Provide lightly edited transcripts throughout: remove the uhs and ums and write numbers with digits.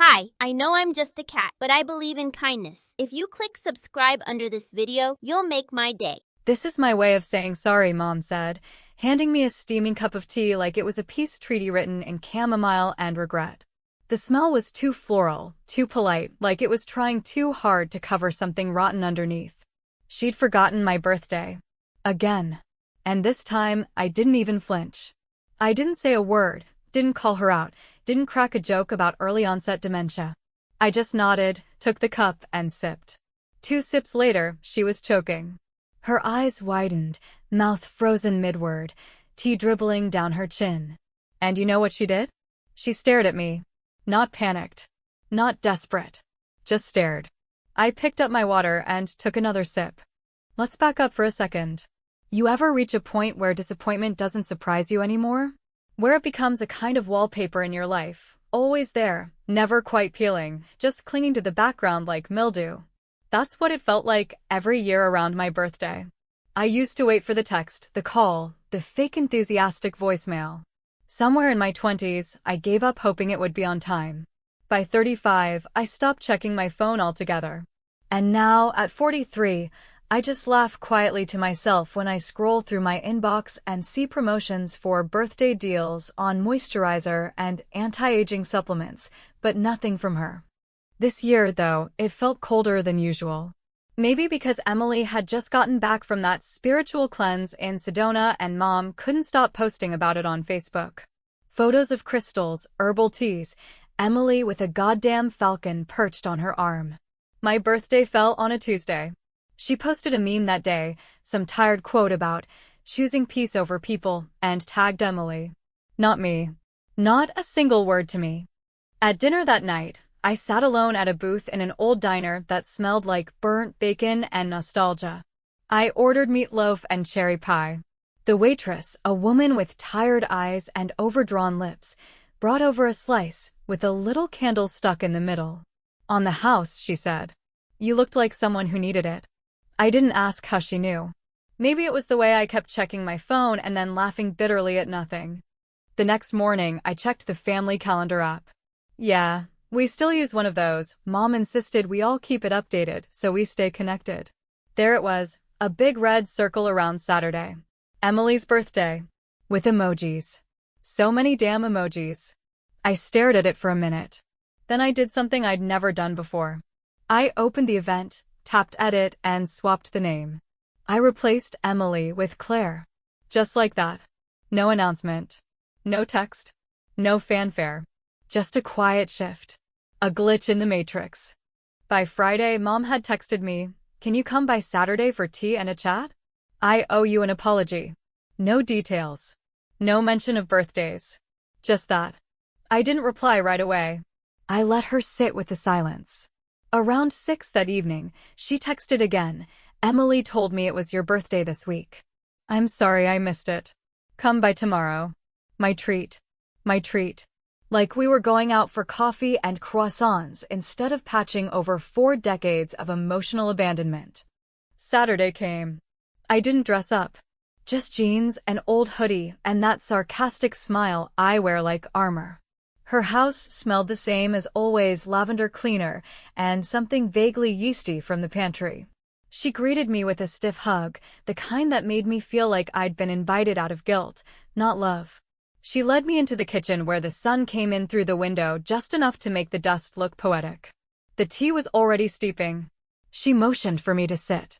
Hi, I know I'm just a cat, but I believe in kindness. If you click subscribe under this video, you'll make my day. This is my way of saying sorry, Mom said, handing me a steaming cup of tea like it was a peace treaty written in chamomile and regret. The smell was too floral, too polite, like it was trying too hard to cover something rotten underneath. She'd forgotten my birthday. Again. And this time, I didn't even flinch. I didn't say a word, didn't call her out, didn't crack a joke about early-onset dementia. I just nodded, took the cup, and sipped. 2 sips later, she was choking. Her eyes widened, mouth frozen midward, tea dribbling down her chin. And you know what she did? She stared at me. Not panicked. Not desperate. Just stared. I picked up my water and took another sip. Let's back up for a second. You ever reach a point where disappointment doesn't surprise you anymore? Where it becomes a kind of wallpaper in your life, always there, never quite peeling, just clinging to the background like mildew. That's what it felt like every year around my birthday. I used to wait for the text, the call, the fake enthusiastic voicemail. Somewhere in my 20s, I gave up hoping it would be on time. By 35, I stopped checking my phone altogether. And now, at 43, I just laugh quietly to myself when I scroll through my inbox and see promotions for birthday deals on moisturizer and anti-aging supplements, but nothing from her. This year, though, it felt colder than usual. Maybe because Emily had just gotten back from that spiritual cleanse in Sedona and Mom couldn't stop posting about it on Facebook. Photos of crystals, herbal teas, Emily with a goddamn falcon perched on her arm. My birthday fell on a Tuesday. She posted a meme that day, some tired quote about choosing peace over people, and tagged Emily. Not me. Not a single word to me. At dinner that night, I sat alone at a booth in an old diner that smelled like burnt bacon and nostalgia. I ordered meatloaf and cherry pie. The waitress, a woman with tired eyes and overdrawn lips, brought over a slice with a little candle stuck in the middle. On the house, she said. You looked like someone who needed it. I didn't ask how she knew. Maybe it was the way I kept checking my phone and then laughing bitterly at nothing. The next morning, I checked the family calendar app. Yeah, we still use one of those. Mom insisted we all keep it updated so we stay connected. There it was, a big red circle around Saturday. Emily's birthday. With emojis. So many damn emojis. I stared at it for a minute. Then I did something I'd never done before. I opened the event, tapped edit, and swapped the name. I replaced Emily with Claire. Just like that. No announcement. No text. No fanfare. Just a quiet shift. A glitch in the matrix. By Friday, Mom had texted me, "Can you come by Saturday for tea and a chat? I owe you an apology." No details. No mention of birthdays. Just that. I didn't reply right away. I let her sit with the silence. Around 6 that evening, she texted again. Emily told me it was your birthday this week. I'm sorry I missed it. Come by tomorrow. My treat. My treat. Like we were going out for coffee and croissants instead of patching over 4 decades of emotional abandonment. Saturday came. I didn't dress up. Just jeans, an old hoodie, and that sarcastic smile I wear like armor. Her house smelled the same as always, lavender cleaner, and something vaguely yeasty from the pantry. She greeted me with a stiff hug, the kind that made me feel like I'd been invited out of guilt, not love. She led me into the kitchen where the sun came in through the window just enough to make the dust look poetic. The tea was already steeping. She motioned for me to sit.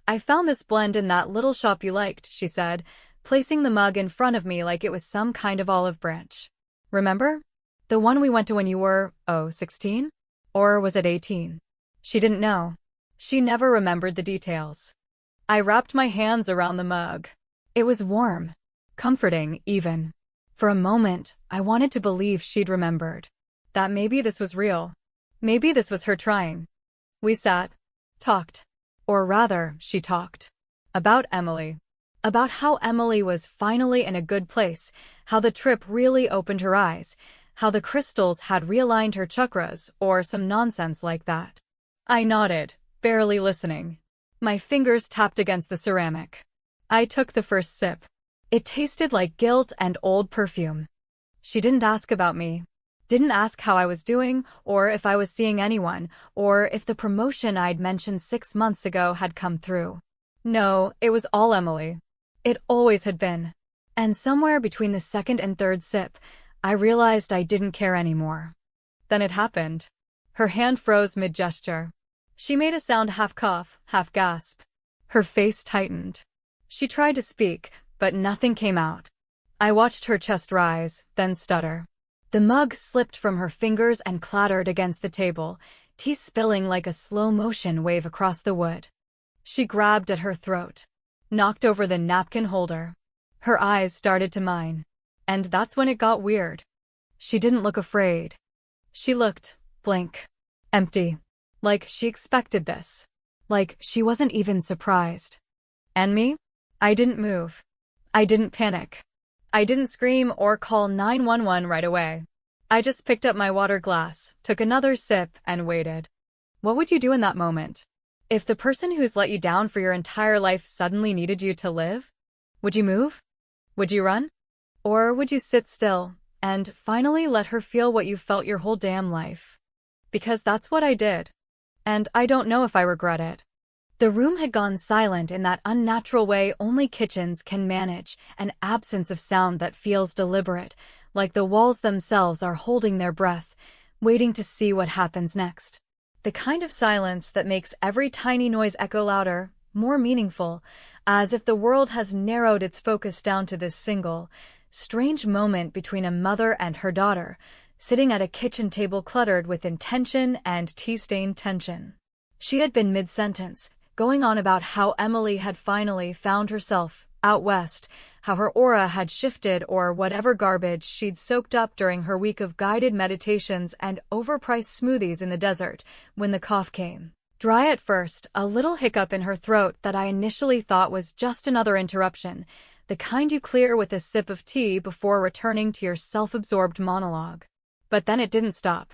I found this blend in that little shop you liked, she said, placing the mug in front of me like it was some kind of olive branch. Remember? The one we went to when you were, 16? Or was it 18? She didn't know. She never remembered the details. I wrapped my hands around the mug. It was warm. Comforting, even. For a moment, I wanted to believe she'd remembered. That maybe this was real. Maybe this was her trying. We sat. Talked. Or rather, she talked. About Emily. About how Emily was finally in a good place, how the trip really opened her eyes, how the crystals had realigned her chakras, or some nonsense like that. I nodded, barely listening. My fingers tapped against the ceramic. I took the first sip. It tasted like guilt and old perfume. She didn't ask about me. Didn't ask how I was doing, or if I was seeing anyone, or if the promotion I'd mentioned 6 months ago had come through. No, it was all Emily. It always had been. And somewhere between the second and third sip, I realized I didn't care anymore. Then it happened. Her hand froze mid-gesture. She made a sound half cough, half gasp. Her face tightened. She tried to speak, but nothing came out. I watched her chest rise, then stutter. The mug slipped from her fingers and clattered against the table, tea spilling like a slow-motion wave across the wood. She grabbed at her throat, knocked over the napkin holder. Her eyes started to mine. And that's when it got weird. She didn't look afraid. She looked blank, empty, like she expected this, like she wasn't even surprised. And me? I didn't move. I didn't panic. I didn't scream or call 911 right away. I just picked up my water glass, took another sip, and waited. What would you do in that moment? If the person who's let you down for your entire life suddenly needed you to live? Would you move? Would you run? Or would you sit still and finally let her feel what you felt your whole damn life? Because that's what I did. And I don't know if I regret it. The room had gone silent in that unnatural way only kitchens can manage, an absence of sound that feels deliberate, like the walls themselves are holding their breath, waiting to see what happens next. The kind of silence that makes every tiny noise echo louder, more meaningful, as if the world has narrowed its focus down to this single, strange moment between a mother and her daughter, sitting at a kitchen table cluttered with intention and tea-stained tension. She had been mid-sentence, going on about how Emily had finally found herself out west, how her aura had shifted or whatever garbage she'd soaked up during her week of guided meditations and overpriced smoothies in the desert, when the cough came. Dry at first, a little hiccup in her throat that I initially thought was just another interruption, the kind you clear with a sip of tea before returning to your self-absorbed monologue. But then it didn't stop.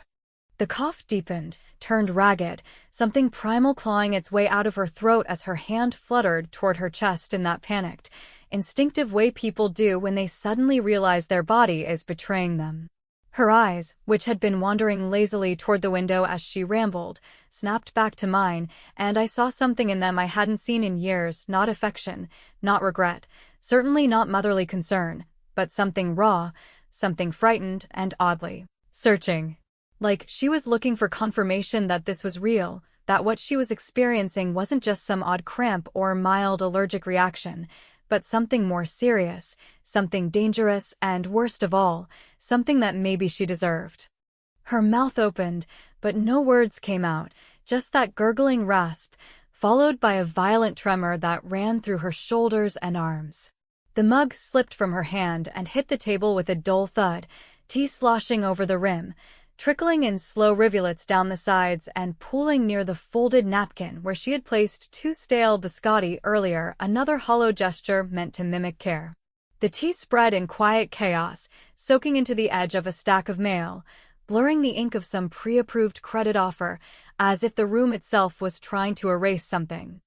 The cough deepened, turned ragged, something primal clawing its way out of her throat as her hand fluttered toward her chest in that panicked, instinctive way people do when they suddenly realize their body is betraying them. Her eyes, which had been wandering lazily toward the window as she rambled, snapped back to mine, and I saw something in them I hadn't seen in years, not affection, not regret, certainly not motherly concern, but something raw, something frightened and oddly searching. Like she was looking for confirmation that this was real, that what she was experiencing wasn't just some odd cramp or mild allergic reaction, but something more serious, something dangerous, and worst of all, something that maybe she deserved. Her mouth opened, but no words came out, just that gurgling rasp, followed by a violent tremor that ran through her shoulders and arms. The mug slipped from her hand and hit the table with a dull thud, tea sloshing over the rim, trickling in slow rivulets down the sides and pooling near the folded napkin where she had placed 2 stale biscotti earlier, another hollow gesture meant to mimic care. The tea spread in quiet chaos, soaking into the edge of a stack of mail, blurring the ink of some pre-approved credit offer, as if the room itself was trying to erase something.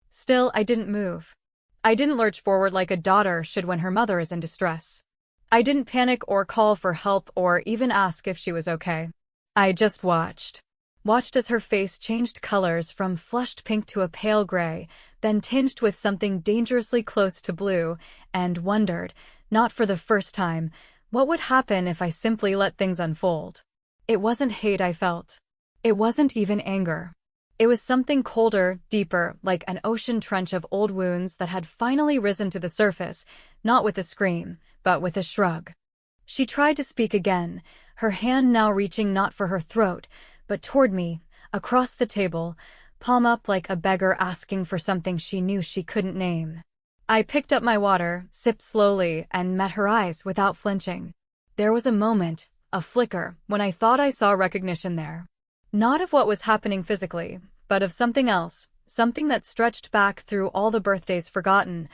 Still, I didn't move. I didn't lurch forward like a daughter should when her mother is in distress. I didn't panic or call for help or even ask if she was okay. I just watched. Watched as her face changed colors from flushed pink to a pale gray, then tinged with something dangerously close to blue, and wondered, not for the first time, what would happen if I simply let things unfold. It wasn't hate I felt. It wasn't even anger. It was something colder, deeper, like an ocean trench of old wounds that had finally risen to the surface, not with a scream, but with a shrug. She tried to speak again, her hand now reaching not for her throat, but toward me, across the table, palm up like a beggar asking for something she knew she couldn't name. I picked up my water, sipped slowly, and met her eyes without flinching. There was a moment, a flicker, when I thought I saw recognition there. Not of what was happening physically, but of something else, something that stretched back through all the birthdays forgotten,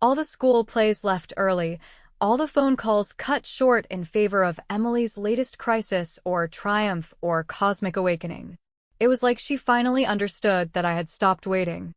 all the school plays left early, all the phone calls cut short in favor of Emily's latest crisis or triumph or cosmic awakening. It was like she finally understood that I had stopped waiting.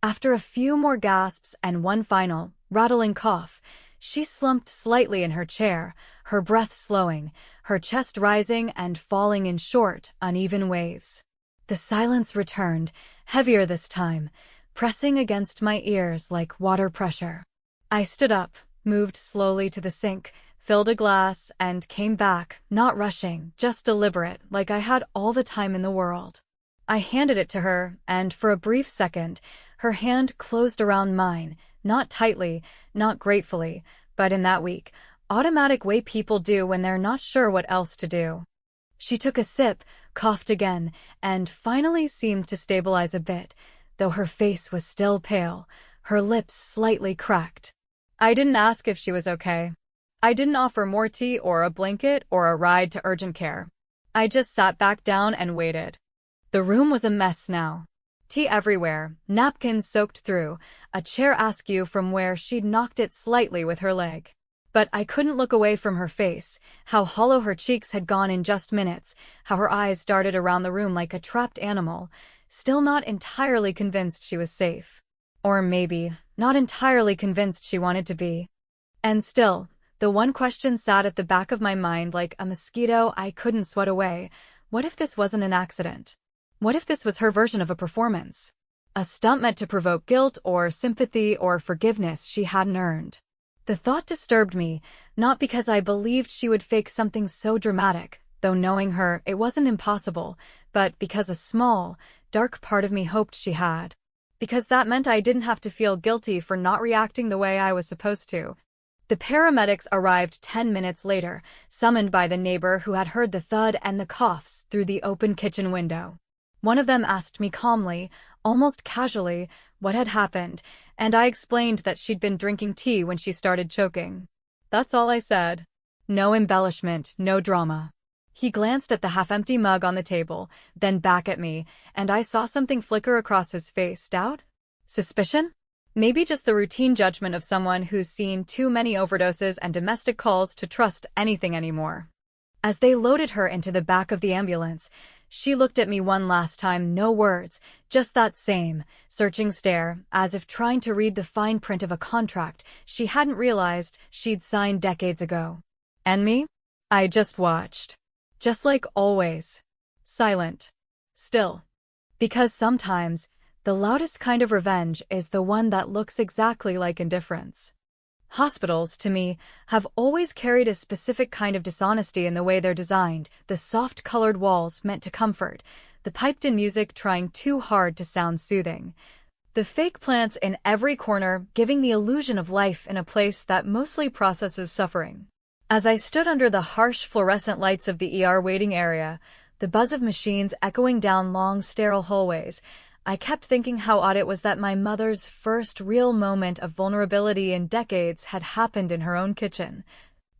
After a few more gasps and one final, rattling cough, She slumped slightly in her chair, her breath slowing, her chest rising and falling in short, uneven waves. The silence returned, heavier this time, pressing against my ears like water pressure. I stood up, moved slowly to the sink, filled a glass, and came back, not rushing, just deliberate, like I had all the time in the world. I handed it to her, and for a brief second, her hand closed around mine, not tightly, not gratefully, but in that weak, automatic way people do when they're not sure what else to do. She took a sip, coughed again, and finally seemed to stabilize a bit, though her face was still pale, her lips slightly cracked. I didn't ask if she was okay. I didn't offer more tea or a blanket or a ride to urgent care. I just sat back down and waited. The room was a mess now. Tea everywhere, napkins soaked through, a chair askew from where she'd knocked it slightly with her leg. But I couldn't look away from her face, how hollow her cheeks had gone in just minutes, how her eyes darted around the room like a trapped animal, still not entirely convinced she was safe. Or maybe, not entirely convinced she wanted to be. And still, the one question sat at the back of my mind like a mosquito I couldn't swat away. What if this wasn't an accident? What if this was her version of a performance? A stunt meant to provoke guilt or sympathy or forgiveness she hadn't earned. The thought disturbed me, not because I believed she would fake something so dramatic, though knowing her, it wasn't impossible, but because a small, dark part of me hoped she had. Because that meant I didn't have to feel guilty for not reacting the way I was supposed to. The paramedics arrived 10 minutes later, summoned by the neighbor who had heard the thud and the coughs through the open kitchen window. One of them asked me calmly, almost casually, what had happened, and I explained that she'd been drinking tea when she started choking. That's all I said. No embellishment, no drama. He glanced at the half-empty mug on the table, then back at me, and I saw something flicker across his face. Doubt? Suspicion? Maybe just the routine judgment of someone who's seen too many overdoses and domestic calls to trust anything anymore. As they loaded her into the back of the ambulance, she looked at me one last time, no words, just that same, searching stare, as if trying to read the fine print of a contract she hadn't realized she'd signed decades ago. And me? I just watched. Just like always. Silent. Still. Because sometimes, the loudest kind of revenge is the one that looks exactly like indifference. Hospitals, to me, have always carried a specific kind of dishonesty in the way they're designed, the soft-colored walls meant to comfort, the piped-in music trying too hard to sound soothing, the fake plants in every corner giving the illusion of life in a place that mostly processes suffering. As I stood under the harsh fluorescent lights of the ER waiting area, the buzz of machines echoing down long, sterile hallways, I kept thinking how odd it was that my mother's first real moment of vulnerability in decades had happened in her own kitchen.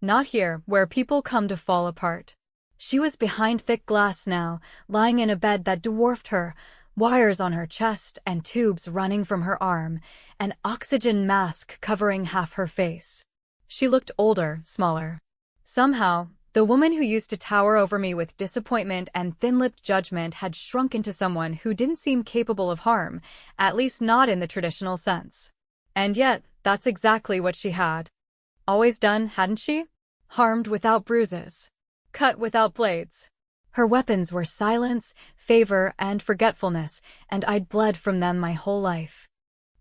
Not here, where people come to fall apart. She was behind thick glass now, lying in a bed that dwarfed her, wires on her chest and tubes running from her arm, an oxygen mask covering half her face. She looked older, smaller. Somehow, the woman who used to tower over me with disappointment and thin-lipped judgment had shrunk into someone who didn't seem capable of harm, at least not in the traditional sense. And yet, that's exactly what she had. Always done, hadn't she? Harmed without bruises. Cut without blades. Her weapons were silence, favor, and forgetfulness, and I'd bled from them my whole life.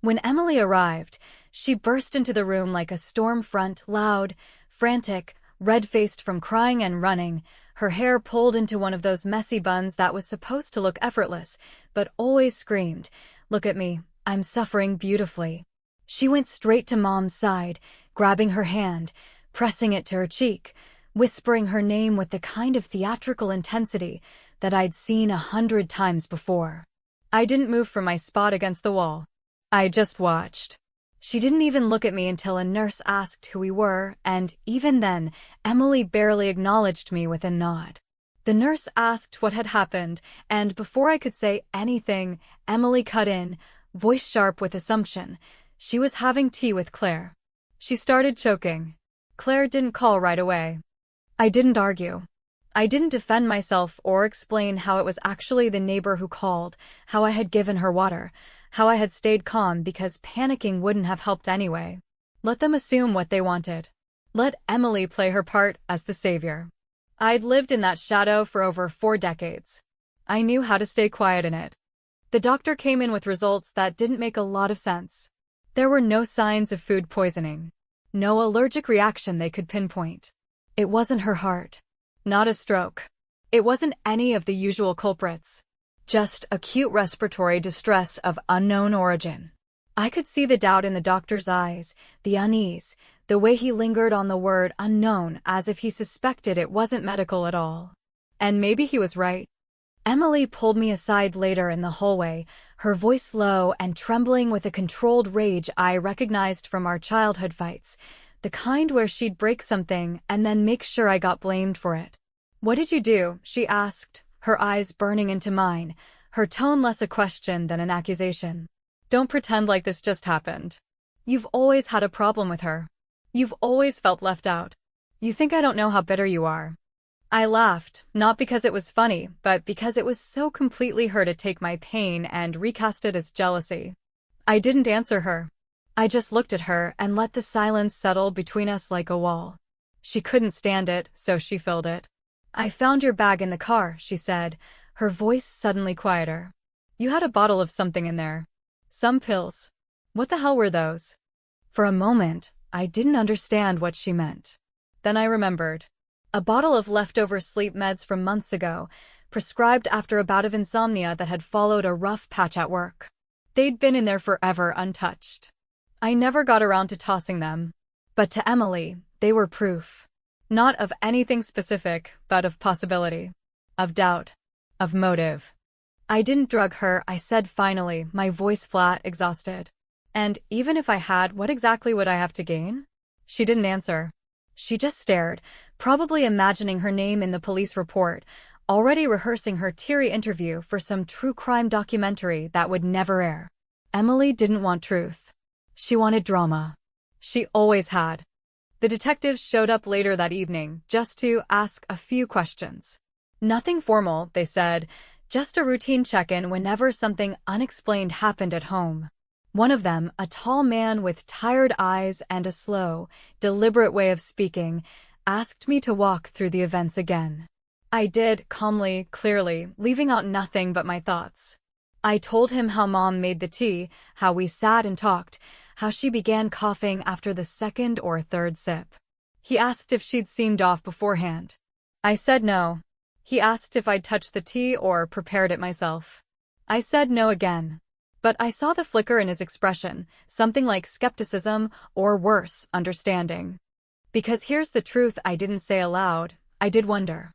When Emily arrived, she burst into the room like a storm front, loud, frantic, red-faced from crying and running, her hair pulled into one of those messy buns that was supposed to look effortless, but always screamed, "Look at me, I'm suffering beautifully." She went straight to Mom's side, grabbing her hand, pressing it to her cheek, whispering her name with the kind of theatrical intensity that I'd seen 100 times before. I didn't move from my spot against the wall. I just watched. She didn't even look at me until a nurse asked who we were, and even then, Emily barely acknowledged me with a nod. The nurse asked what had happened, and before I could say anything, Emily cut in, voice sharp with assumption. She was having tea with Claire. She started choking. Claire didn't call right away. I didn't argue. I didn't defend myself or explain how it was actually the neighbor who called, how I had given her water, how I had stayed calm because panicking wouldn't have helped anyway. Let them assume what they wanted. Let Emily play her part as the savior. I'd lived in that shadow for over 4 decades. I knew how to stay quiet in it. The doctor came in with results that didn't make a lot of sense. There were no signs of food poisoning. No allergic reaction they could pinpoint. It wasn't her heart. Not a stroke. It wasn't any of the usual culprits. Just acute respiratory distress of unknown origin. I could see the doubt in the doctor's eyes, the unease, the way he lingered on the word unknown as if he suspected it wasn't medical at all. And maybe he was right. Emily pulled me aside later in the hallway, her voice low and trembling with a controlled rage I recognized from our childhood fights, the kind where she'd break something and then make sure I got blamed for it. "What did you do?" she asked, her eyes burning into mine, her tone less a question than an accusation. "Don't pretend like this just happened. You've always had a problem with her. You've always felt left out. You think I don't know how bitter you are." I laughed, not because it was funny, but because it was so completely her to take my pain and recast it as jealousy. I didn't answer her. I just looked at her and let the silence settle between us like a wall. She couldn't stand it, so she filled it. "I found your bag in the car," she said, her voice suddenly quieter. "You had a bottle of something in there. Some pills. What the hell were those?" For a moment, I didn't understand what she meant. Then I remembered. A bottle of leftover sleep meds from months ago, prescribed after a bout of insomnia that had followed a rough patch at work. They'd been in there forever untouched. I never got around to tossing them. But to Emily, they were proof. Not of anything specific, but of possibility. Of doubt. Of motive. "I didn't drug her," I said finally, my voice flat, exhausted. "And even if I had, what exactly would I have to gain?" She didn't answer. She just stared, probably imagining her name in the police report, already rehearsing her teary interview for some true crime documentary that would never air. Emily didn't want truth. She wanted drama. She always had. The detectives showed up later that evening, just to ask a few questions. Nothing formal, they said, just a routine check-in whenever something unexplained happened at home. One of them, a tall man with tired eyes and a slow, deliberate way of speaking, asked me to walk through the events again. I did, calmly, clearly, leaving out nothing but my thoughts. I told him how Mom made the tea, how we sat and talked, how she began coughing after the second or third sip. He asked if she'd seemed off beforehand. I said no. He asked if I'd touched the tea or prepared it myself. I said no again. But I saw the flicker in his expression, something like skepticism, or worse, understanding. Because here's the truth I didn't say aloud, I did wonder.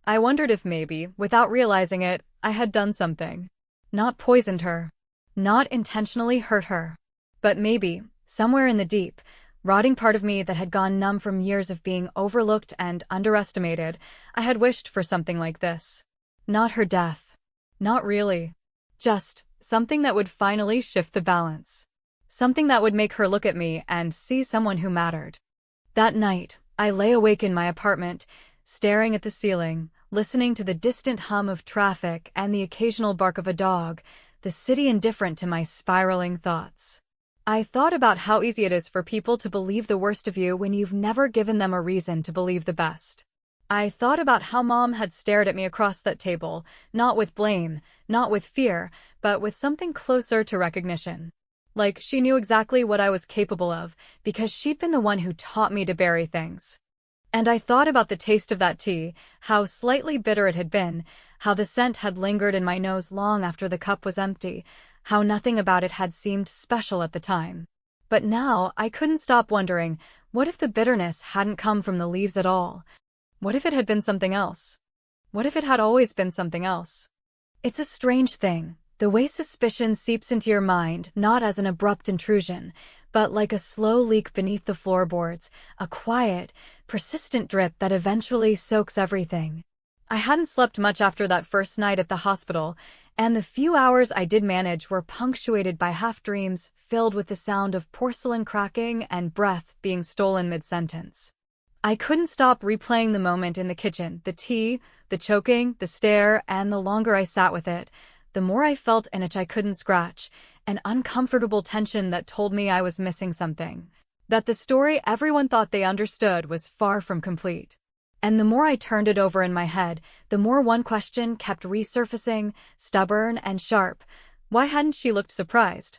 I wondered if maybe, without realizing it, I had done something. Not poisoned her. Not intentionally hurt her. But maybe, somewhere in the deep, rotting part of me that had gone numb from years of being overlooked and underestimated, I had wished for something like this. Not her death. Not really. Just something that would finally shift the balance. Something that would make her look at me and see someone who mattered. That night, I lay awake in my apartment, staring at the ceiling, listening to the distant hum of traffic and the occasional bark of a dog, the city indifferent to my spiraling thoughts. I thought about how easy it is for people to believe the worst of you when you've never given them a reason to believe the best. I thought about how Mom had stared at me across that table, not with blame, not with fear, but with something closer to recognition. Like she knew exactly what I was capable of, because she'd been the one who taught me to bury things. And I thought about the taste of that tea, how slightly bitter it had been, how the scent had lingered in my nose long after the cup was empty, how nothing about it had seemed special at the time. But now I couldn't stop wondering, what if the bitterness hadn't come from the leaves at all? What if it had been something else? What if it had always been something else? It's a strange thing, the way suspicion seeps into your mind, not as an abrupt intrusion, but like a slow leak beneath the floorboards, a quiet, persistent drip that eventually soaks everything. I hadn't slept much after that first night at the hospital, and the few hours I did manage were punctuated by half-dreams filled with the sound of porcelain cracking and breath being stolen mid-sentence. I couldn't stop replaying the moment in the kitchen, the tea, the choking, the stare, and the longer I sat with it, the more I felt an itch I couldn't scratch, an uncomfortable tension that told me I was missing something. That the story everyone thought they understood was far from complete. And the more I turned it over in my head, the more one question kept resurfacing, stubborn and sharp. Why hadn't she looked surprised?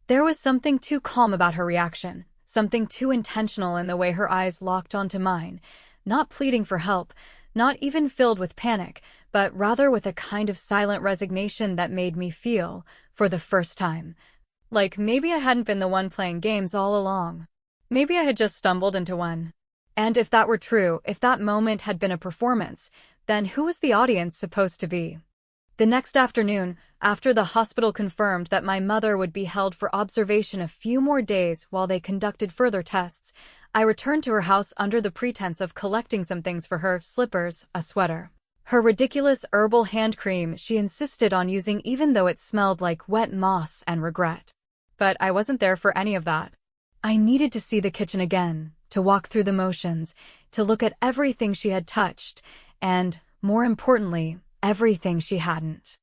There was something too calm about her reaction, something too intentional in the way her eyes locked onto mine, not pleading for help, not even filled with panic, but rather with a kind of silent resignation that made me feel, for the first time, like maybe I hadn't been the one playing games all along. Maybe I had just stumbled into one. And if that were true, if that moment had been a performance, then who was the audience supposed to be? The next afternoon, after the hospital confirmed that my mother would be held for observation a few more days while they conducted further tests, I returned to her house under the pretense of collecting some things for her: slippers, a sweater, her ridiculous herbal hand cream she insisted on using even though it smelled like wet moss and regret. But I wasn't there for any of that. I needed to see the kitchen again, to walk through the motions, to look at everything she had touched, and, more importantly, everything she hadn't.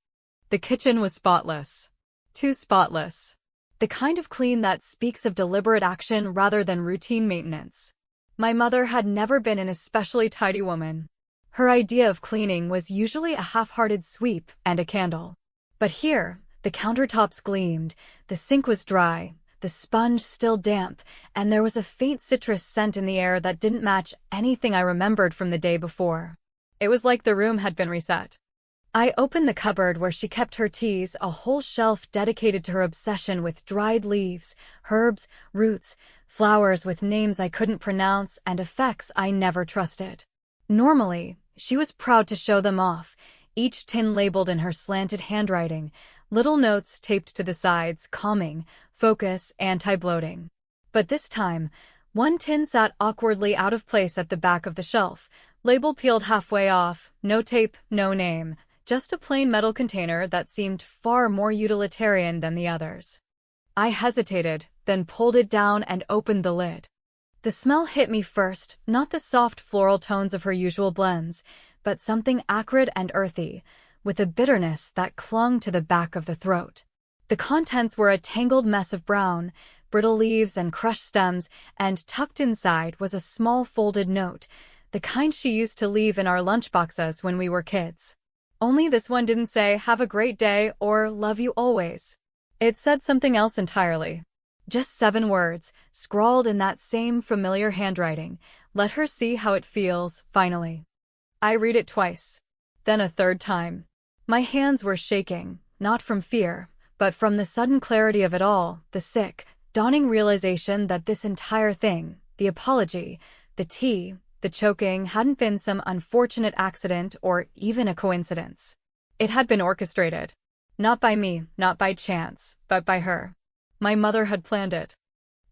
The kitchen was spotless. Too spotless. The kind of clean that speaks of deliberate action rather than routine maintenance. My mother had never been an especially tidy woman. Her idea of cleaning was usually a half-hearted sweep and a candle. But here, the countertops gleamed, the sink was dry, the sponge still damp, and there was a faint citrus scent in the air that didn't match anything I remembered from the day before. It was like the room had been reset. I opened the cupboard where she kept her teas, a whole shelf dedicated to her obsession with dried leaves, herbs, roots, flowers with names I couldn't pronounce, and effects I never trusted. Normally, she was proud to show them off, each tin labeled in her slanted handwriting, little notes taped to the sides: calming, focus, anti-bloating. But this time, one tin sat awkwardly out of place at the back of the shelf, label peeled halfway off, no tape, no name, just a plain metal container that seemed far more utilitarian than the others. I hesitated, then pulled it down and opened the lid. The smell hit me first, not the soft floral tones of her usual blends, but something acrid and earthy, with a bitterness that clung to the back of the throat. The contents were a tangled mess of brown, brittle leaves and crushed stems, and tucked inside was a small folded note, the kind she used to leave in our lunchboxes when we were kids. Only this one didn't say, "Have a great day," or "Love you always." It said something else entirely. Just 7 words, scrawled in that same familiar handwriting: "Let her see how it feels, finally." I read it twice, then a third time. My hands were shaking, not from fear, but from the sudden clarity of it all, the sick, dawning realization that this entire thing, the apology, the tea, the choking, hadn't been some unfortunate accident or even a coincidence. It had been orchestrated. Not by me, not by chance, but by her. My mother had planned it.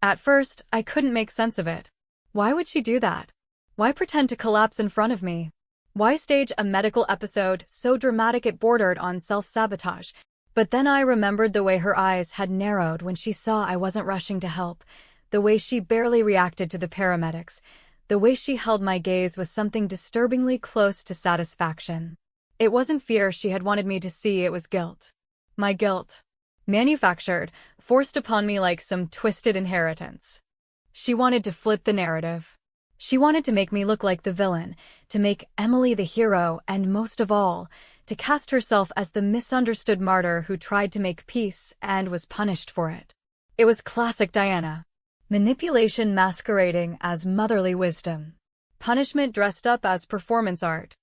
At first, I couldn't make sense of it. Why would she do that? Why pretend to collapse in front of me? Why stage a medical episode so dramatic it bordered on self-sabotage? But then I remembered the way her eyes had narrowed when she saw I wasn't rushing to help, the way she barely reacted to the paramedics, the way she held my gaze with something disturbingly close to satisfaction. It wasn't fear she had wanted me to see, it was guilt. My guilt. Manufactured, forced upon me like some twisted inheritance. She wanted to flip the narrative. She wanted to make me look like the villain, to make Emily the hero, and most of all, to cast herself as the misunderstood martyr who tried to make peace and was punished for it. It was classic Diana. Manipulation masquerading as motherly wisdom. Punishment dressed up as performance art.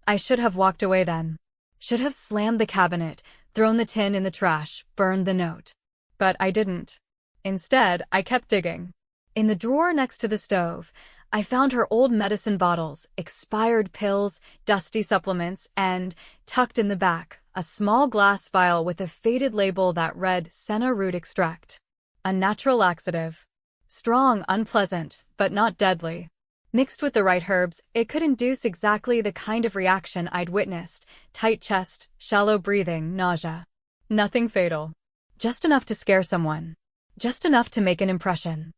I should have walked away then. Should have slammed the cabinet, thrown the tin in the trash, burned the note. But I didn't. Instead, I kept digging. In the drawer next to the stove, I found her old medicine bottles, expired pills, dusty supplements, and, tucked in the back, a small glass vial with a faded label that read senna root extract. A natural laxative. Strong, unpleasant, but not deadly. Mixed with the right herbs, it could induce exactly the kind of reaction I'd witnessed: tight chest, shallow breathing, nausea. Nothing fatal. Just enough to scare someone. Just enough to make an impression.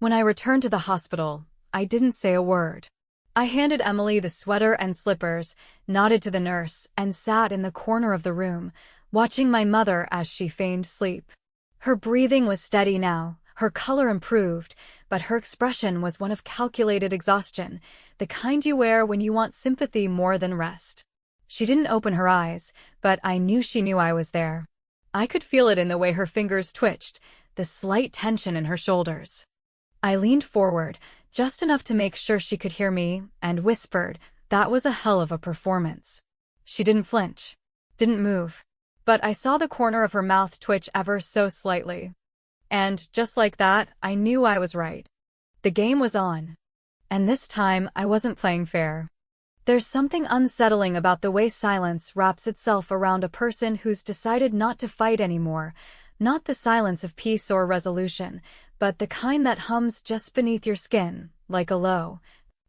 When I returned to the hospital, I didn't say a word. I handed Emily the sweater and slippers, nodded to the nurse, and sat in the corner of the room, watching my mother as she feigned sleep. Her breathing was steady now, Her color improved, but her expression was one of calculated exhaustion, the kind you wear when you want sympathy more than rest. She didn't open her eyes, but I knew she knew I was there. I could feel it in the way her fingers twitched, the slight tension in her shoulders. I leaned forward, just enough to make sure she could hear me, and whispered, "That was a hell of a performance." She didn't flinch, didn't move, but I saw the corner of her mouth twitch ever so slightly. And just like that, I knew I was right. The game was on. And this time, I wasn't playing fair. There's something unsettling about the way silence wraps itself around a person who's decided not to fight anymore, not the silence of peace or resolution, but the kind that hums just beneath your skin, like a low,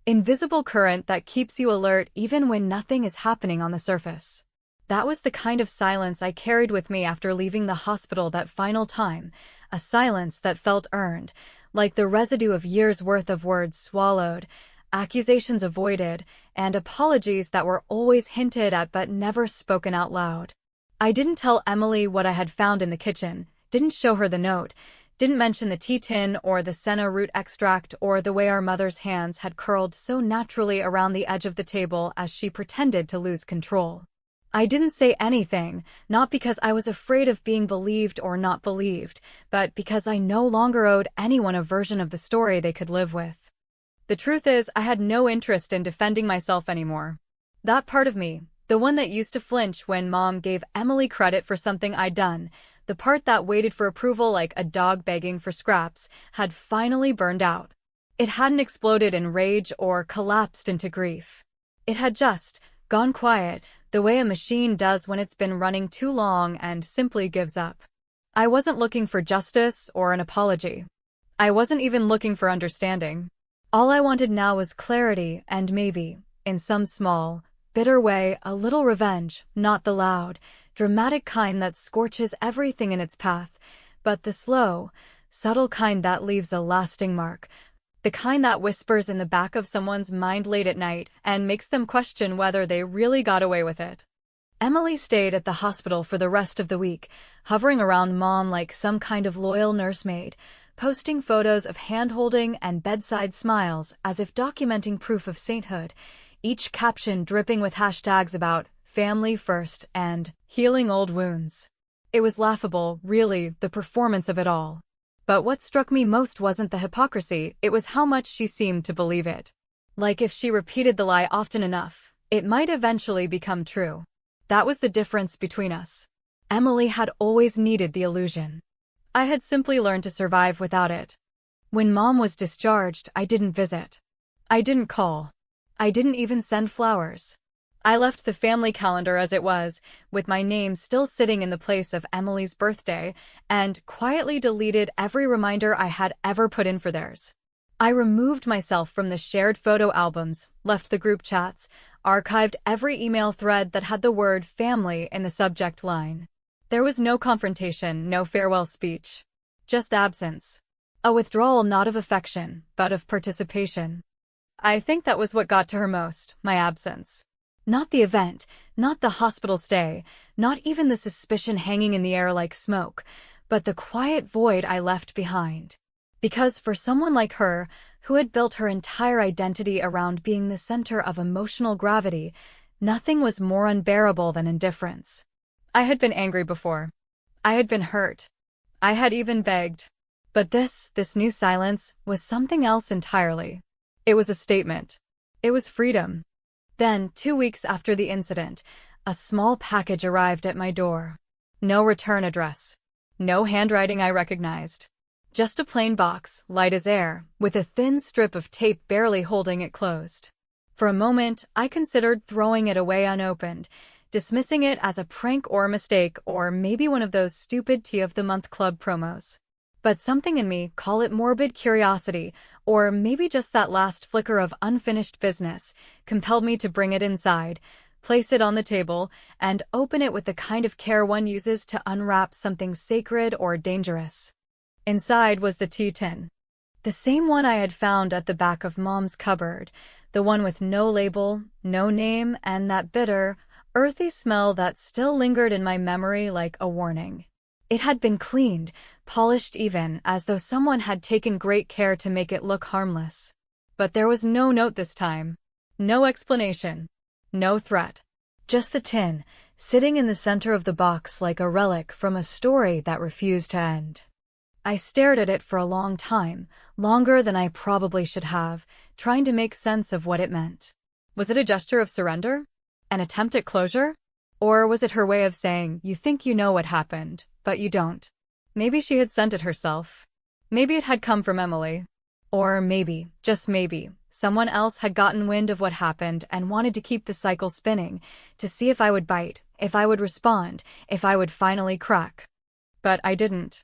invisible current that keeps you alert even when nothing is happening on the surface. That was the kind of silence I carried with me after leaving the hospital that final time, a silence that felt earned, like the residue of years' worth of words swallowed, accusations avoided, and apologies that were always hinted at but never spoken out loud. I didn't tell Emily what I had found in the kitchen, didn't show her the note, didn't mention the tea tin or the senna root extract or the way our mother's hands had curled so naturally around the edge of the table as she pretended to lose control. I didn't say anything, not because I was afraid of being believed or not believed, but because I no longer owed anyone a version of the story they could live with. The truth is, I had no interest in defending myself anymore. That part of me, the one that used to flinch when Mom gave Emily credit for something I'd done, the part that waited for approval like a dog begging for scraps, had finally burned out. It hadn't exploded in rage or collapsed into grief. It had just gone quiet, the way a machine does when it's been running too long and simply gives up. I wasn't looking for justice or an apology. I wasn't even looking for understanding. All I wanted now was clarity and maybe, in some small, bitter way, a little revenge, not the loud, dramatic kind that scorches everything in its path, but the slow, subtle kind that leaves a lasting mark, the kind that whispers in the back of someone's mind late at night and makes them question whether they really got away with it. Emily stayed at the hospital for the rest of the week, hovering around Mom like some kind of loyal nursemaid, posting photos of hand-holding and bedside smiles as if documenting proof of sainthood, each caption dripping with hashtags about family first and healing old wounds. It was laughable, really, the performance of it all. But what struck me most wasn't the hypocrisy, it was how much she seemed to believe it. Like if she repeated the lie often enough, it might eventually become true. That was the difference between us. Emily had always needed the illusion. I had simply learned to survive without it. When Mom was discharged, I didn't visit. I didn't call. I didn't even send flowers. I left the family calendar as it was, with my name still sitting in the place of Emily's birthday, and quietly deleted every reminder I had ever put in for theirs. I removed myself from the shared photo albums, left the group chats, archived every email thread that had the word family in the subject line. There was no confrontation, no farewell speech. Just absence. A withdrawal not of affection, but of participation. I think that was what got to her most, my absence. Not the event, not the hospital stay, not even the suspicion hanging in the air like smoke, but the quiet void I left behind. Because for someone like her, who had built her entire identity around being the center of emotional gravity, nothing was more unbearable than indifference. I had been angry before. I had been hurt. I had even begged. But this new silence, was something else entirely. It was a statement. It was freedom. Then, 2 weeks after the incident, a small package arrived at my door. No return address. No handwriting I recognized. Just a plain box, light as air, with a thin strip of tape barely holding it closed. For a moment, I considered throwing it away unopened, dismissing it as a prank or a mistake, or maybe one of those stupid Tea of the Month Club promos. But something in me, call it morbid curiosity, or maybe just that last flicker of unfinished business, compelled me to bring it inside, place it on the table, and open it with the kind of care one uses to unwrap something sacred or dangerous. Inside was the tea tin. The same one I had found at the back of Mom's cupboard, the one with no label, no name, and that bitter, earthy smell that still lingered in my memory like a warning. It had been cleaned, polished even, as though someone had taken great care to make it look harmless. But there was no note this time. No explanation. No threat. Just the tin, sitting in the center of the box like a relic from a story that refused to end. I stared at it for a long time, longer than I probably should have, trying to make sense of what it meant. Was it a gesture of surrender? An attempt at closure? Or was it her way of saying, you think you know what happened, but you don't? Maybe she had sent it herself. Maybe it had come from Emily. Or maybe, just maybe, someone else had gotten wind of what happened and wanted to keep the cycle spinning, to see if I would bite, if I would respond, if I would finally crack. But I didn't.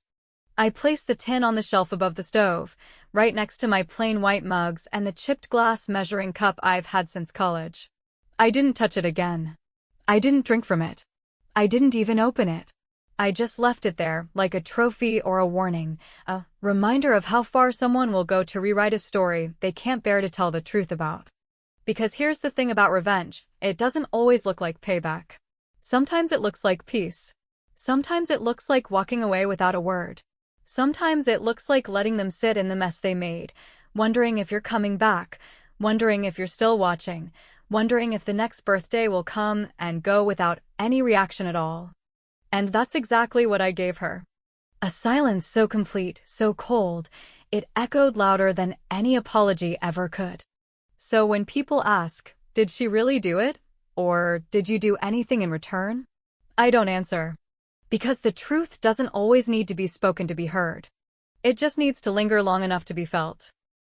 I placed the tin on the shelf above the stove, right next to my plain white mugs and the chipped glass measuring cup I've had since college. I didn't touch it again. I didn't drink from it. I didn't even open it. I just left it there, like a trophy or a warning, a reminder of how far someone will go to rewrite a story they can't bear to tell the truth about. Because here's the thing about revenge, it doesn't always look like payback. Sometimes it looks like peace. Sometimes it looks like walking away without a word. Sometimes it looks like letting them sit in the mess they made, wondering if you're coming back, wondering if you're still watching, wondering if the next birthday will come and go without any reaction at all. And that's exactly what I gave her. A silence so complete, so cold, it echoed louder than any apology ever could. So when people ask, did she really do it? Or did you do anything in return? I don't answer. Because the truth doesn't always need to be spoken to be heard. It just needs to linger long enough to be felt.